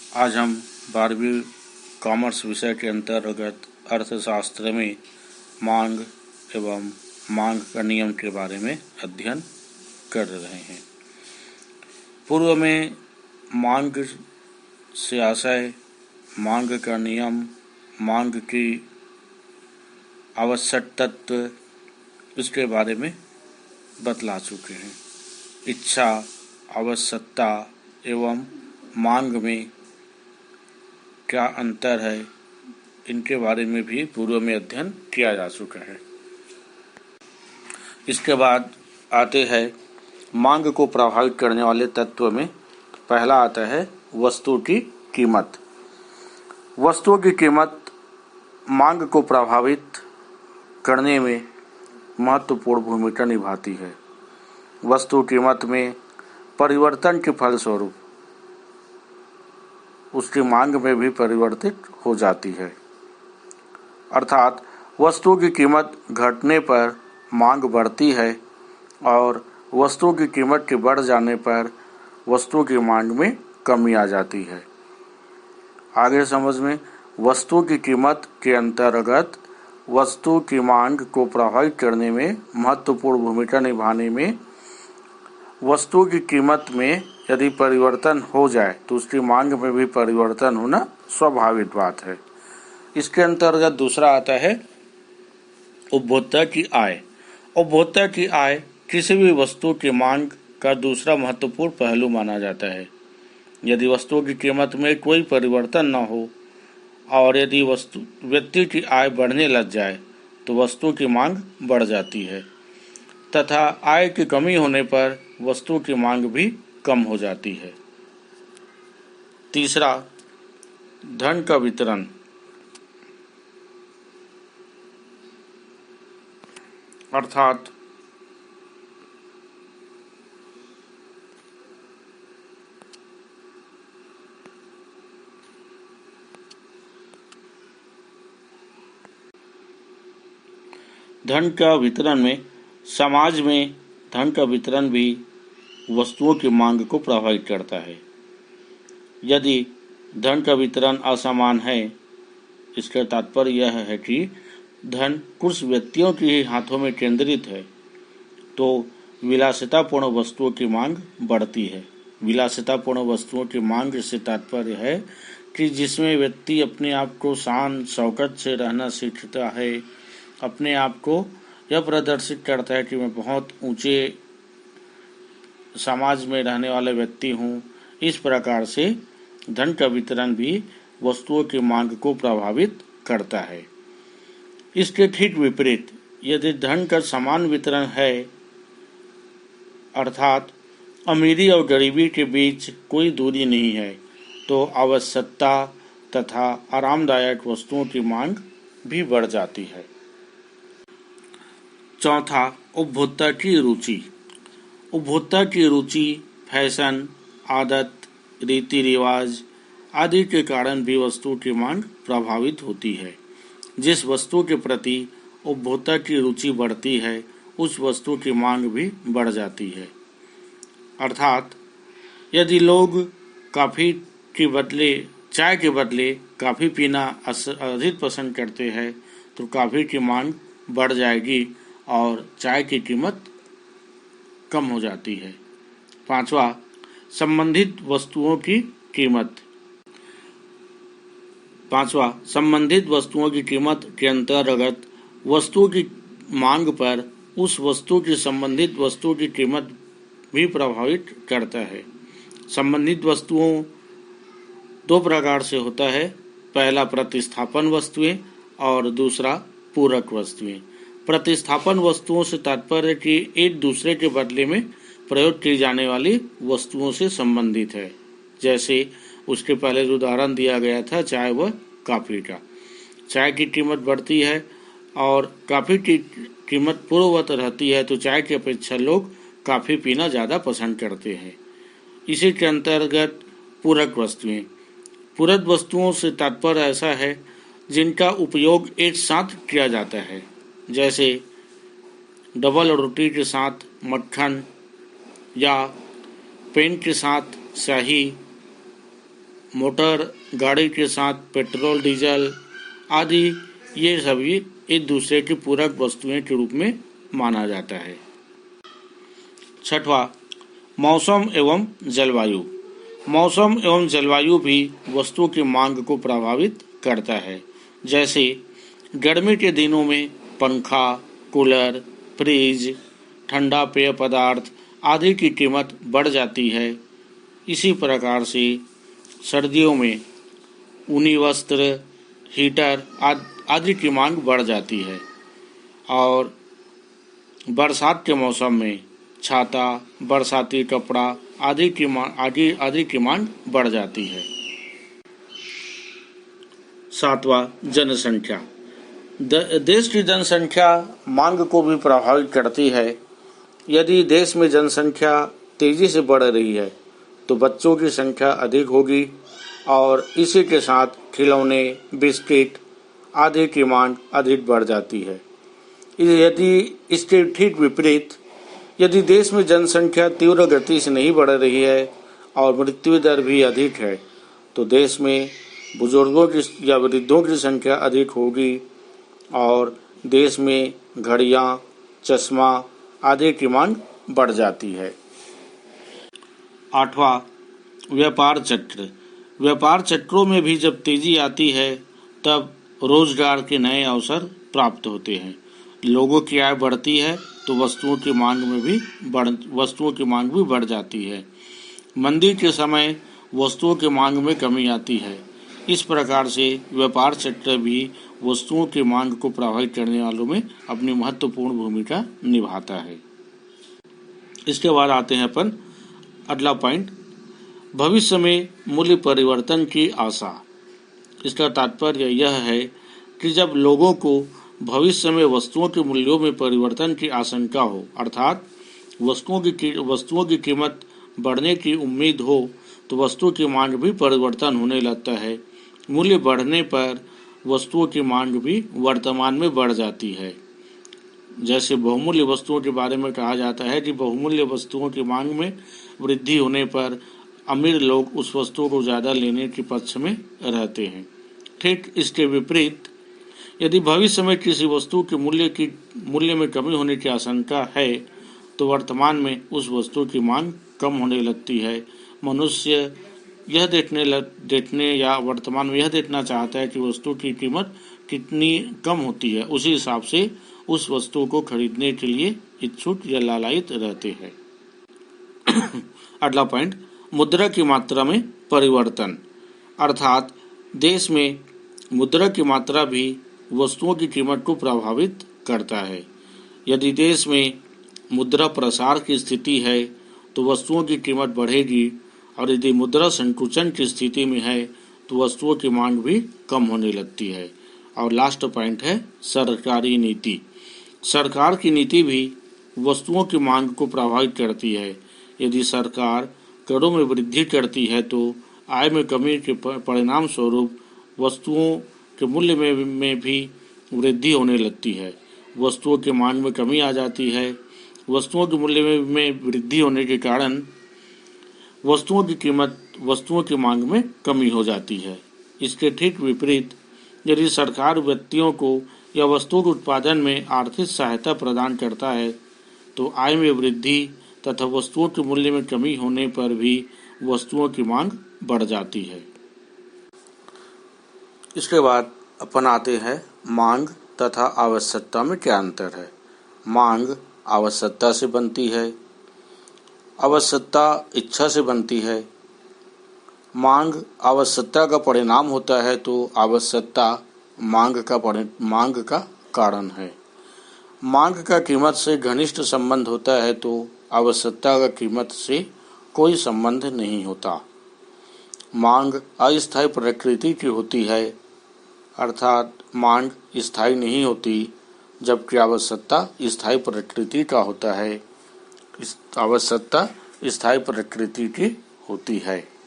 आज हम 12वीं कॉमर्स विषय के अंतर्गत अर्थशास्त्र में मांग एवं मांग का नियम के बारे में अध्ययन कर रहे हैं। पूर्व में मांग से आशय, मांग का नियम, मांग की आवश्यक तत्व, इसके बारे में बतला चुके हैं। इच्छा, आवश्यकता एवं मांग में क्या अंतर है, इनके बारे में भी पूर्व में अध्ययन किया जा चुका है। इसके बाद आते हैं मांग को प्रभावित करने वाले तत्व में पहला आता है वस्तु की कीमत। वस्तुओं की कीमत मांग को प्रभावित करने में महत्वपूर्ण भूमिका निभाती है। वस्तु कीमत में परिवर्तन के फलस्वरूप उसकी मांग में भी परिवर्तित हो जाती है। अर्थात वस्तुओं की कीमत घटने पर मांग बढ़ती है और वस्तुओं की कीमत के बढ़ जाने पर वस्तुओं की मांग में कमी आ जाती है। आगे समझ में, वस्तु की कीमत के अंतर्गत वस्तु की मांग को प्रभावित करने में महत्वपूर्ण भूमिका निभाने में वस्तु की कीमत में यदि परिवर्तन हो जाए तो उसकी मांग में भी परिवर्तन होना स्वाभाविक बात है। इसके अंतर्गत दूसरा आता है उपभोक्ता की आय। उपभोक्ता की आय किसी भी वस्तु की मांग का दूसरा महत्वपूर्ण पहलू माना जाता है। यदि वस्तुओं की कीमत में कोई परिवर्तन न हो और यदि व्यक्ति की आय बढ़ने लग जाए तो वस्तु की मांग बढ़ जाती है तथा आय की कमी होने पर वस्तु की मांग भी कम हो जाती है। तीसरा, धन का वितरण। अर्थात धन का वितरण में समाज में धन का वितरण भी वस्तुओं की मांग को प्रभावित करता है। यदि धन का वितरण असमान है, इसका तात्पर्य यह है कि धन कुछ व्यक्तियों के ही हाथों में केंद्रित है, तो विलासितापूर्ण वस्तुओं की मांग बढ़ती है। विलासितापूर्ण वस्तुओं की मांग से तात्पर्य है कि जिसमें व्यक्ति अपने आप को शान शौकत से रहना सीखता है, अपने आप को यह प्रदर्शित करता है कि मैं बहुत ऊंचे समाज में रहने वाले व्यक्ति हूँ। इस प्रकार से धन का वितरण भी वस्तुओं की मांग को प्रभावित करता है। इसके ठीक विपरीत, यदि धन का समान वितरण है, अर्थात अमीरी और गरीबी के बीच कोई दूरी नहीं है, तो आवश्यकता तथा आरामदायक वस्तुओं की मांग भी बढ़ जाती है। चौथा, उपभोक्ता की रुचि। उपभोक्ता की रुचि फैशन, आदत, रीति रिवाज आदि के कारण भी वस्तु की मांग प्रभावित होती है। जिस वस्तु के प्रति उपभोक्ता की रुचि बढ़ती है, उस वस्तु की मांग भी बढ़ जाती है। अर्थात यदि लोग चाय के बदले कॉफ़ी पीना अधिक पसंद करते हैं, तो कॉफ़ी की मांग बढ़ जाएगी और चाय की कीमत कम हो जाती है। पांचवा, संबंधित वस्तुओं की कीमत। संबंधित वस्तुओं की कीमत के अंतर्गत वस्तु की मांग पर उस वस्तु की संबंधित वस्तु की कीमत भी प्रभावित करता है। संबंधित वस्तुओं दो प्रकार से होता है। पहला प्रतिस्थापन वस्तुएं और दूसरा पूरक वस्तुएं। प्रतिस्थापन वस्तुओं से तात्पर्य कि एक दूसरे के बदले में प्रयोग की जाने वाली वस्तुओं से संबंधित है। जैसे उसके पहले जो उदाहरण दिया गया था चाय व कॉफ़ी का। चाय की कीमत बढ़ती है और कॉफ़ी की कीमत पूर्ववत रहती है, तो चाय की अपेक्षा लोग कॉफ़ी पीना ज़्यादा पसंद करते हैं। इसी के अंतर्गत पूरक वस्तुएं। पूरक वस्तुओं से तात्पर्य ऐसा है जिनका उपयोग एक साथ किया जाता है, जैसे डबल रोटी के साथ मक्खन या पेन के साथ स्याही मोटर गाड़ी के साथ पेट्रोल, डीजल आदि ये सभी एक दूसरे की पूरक वस्तुएं के रूप में माना जाता है। छठवां, मौसम एवं जलवायु। मौसम एवं जलवायु भी वस्तुओं की मांग को प्रभावित करता है। जैसे गर्मी के दिनों में पंखा, कूलर, फ्रिज, ठंडा पेय पदार्थ आदि की कीमत बढ़ जाती है। इसी प्रकार से सर्दियों में ऊनी वस्त्र, हीटर आदि की मांग बढ़ जाती है और बरसात के मौसम में छाता, बरसाती कपड़ा आदि की मांग बढ़ जाती है। सातवां, जनसंख्या। देश की जनसंख्या मांग को भी प्रभावित करती है। यदि देश में जनसंख्या तेजी से बढ़ रही है तो बच्चों की संख्या अधिक होगी और इसी के साथ खिलौने, बिस्किट आदि की मांग अधिक बढ़ जाती है। यदि इसके ठीक विपरीत यदि देश में जनसंख्या तीव्र गति से नहीं बढ़ रही है और मृत्यु दर भी अधिक है तो देश में बुजुर्गों की या वृद्धों की संख्या अधिक होगी और देश में घड़ियां, चश्मा आदि की मांग बढ़ जाती है। आठवां, व्यापार चक्र। व्यापार चक्रों में भी जब तेजी आती है तब रोजगार के नए अवसर प्राप्त होते हैं। लोगों की आय बढ़ती है तो वस्तुओं की मांग भी बढ़ जाती है। मंदी के समय वस्तुओं की मांग में कमी आती है। इस प्रकार से व्यापार चक्र भी वस्तुओं की मांग को प्रभावित करने वालों में अपनी महत्वपूर्ण भूमिका निभाता है। इसके बाद आते हैं अपन अगला पॉइंट, भविष्य में मूल्य परिवर्तन की आशा। इसका तात्पर्य यह है कि जब लोगों को भविष्य में वस्तुओं के मूल्यों में परिवर्तन की आशंका हो, अर्थात वस्तुओं की कीमत बढ़ने की उम्मीद हो, तो वस्तुओं की मांग भी परिवर्तन होने लगता है। मूल्य बढ़ने पर वस्तुओं की मांग भी वर्तमान में बढ़ जाती है। जैसे बहुमूल्य वस्तुओं के बारे में कहा जाता है कि बहुमूल्य वस्तुओं की मांग में वृद्धि होने पर अमीर लोग उस वस्तुओं को ज़्यादा लेने के पक्ष में रहते हैं। ठीक इसके विपरीत यदि भविष्य में किसी वस्तु के मूल्य में कमी होने की आशंका है तो वर्तमान में उस वस्तु की मांग कम होने लगती है। मनुष्य यह वर्तमान में यह देखना चाहता है कि वस्तु की कीमत कितनी कम होती है, उसी हिसाब से उस वस्तु को खरीदने के लिए इच्छुक या लालायित रहते हैं। अगला पॉइंट, मुद्रा की मात्रा में परिवर्तन, अर्थात देश में मुद्रा की मात्रा भी वस्तुओं की कीमत को प्रभावित करता है। यदि देश में मुद्रा प्रसार की स्थिति है तो वस्तुओं की कीमत बढ़ेगी और यदि मुद्रा संकुचन की स्थिति में है तो वस्तुओं की मांग भी कम होने लगती है। और लास्ट पॉइंट है सरकारी नीति। सरकार की नीति भी वस्तुओं की मांग को प्रभावित करती है। यदि सरकार करों में वृद्धि करती है तो आय में कमी के परिणाम स्वरूप वस्तुओं के मूल्य में भी वृद्धि होने लगती है। वस्तुओं की मांग में कमी आ जाती है। वस्तुओं के मूल्य में वृद्धि होने के कारण वस्तुओं की मांग में कमी हो जाती है। इसके ठीक विपरीत यदि सरकार व्यक्तियों को या वस्तुओं के उत्पादन में आर्थिक सहायता प्रदान करता है तो आय में वृद्धि तथा वस्तुओं के मूल्य में कमी होने पर भी वस्तुओं की मांग बढ़ जाती है। इसके बाद अपन आते हैं मांग तथा आवश्यकता में क्या अंतर है। मांग आवश्यकता से बनती है, आवश्यकता इच्छा से बनती है। मांग आवश्यकता का परिणाम होता है तो आवश्यकता मांग का कारण है। मांग का कीमत से घनिष्ठ संबंध होता है तो आवश्यकता का कीमत से कोई संबंध नहीं होता। मांग अस्थायी प्रकृति की होती है, अर्थात मांग स्थायी नहीं होती, जबकि आवश्यकता स्थायी प्रकृति का होता है। आवश्यकता स्थायी प्रकृति की होती है।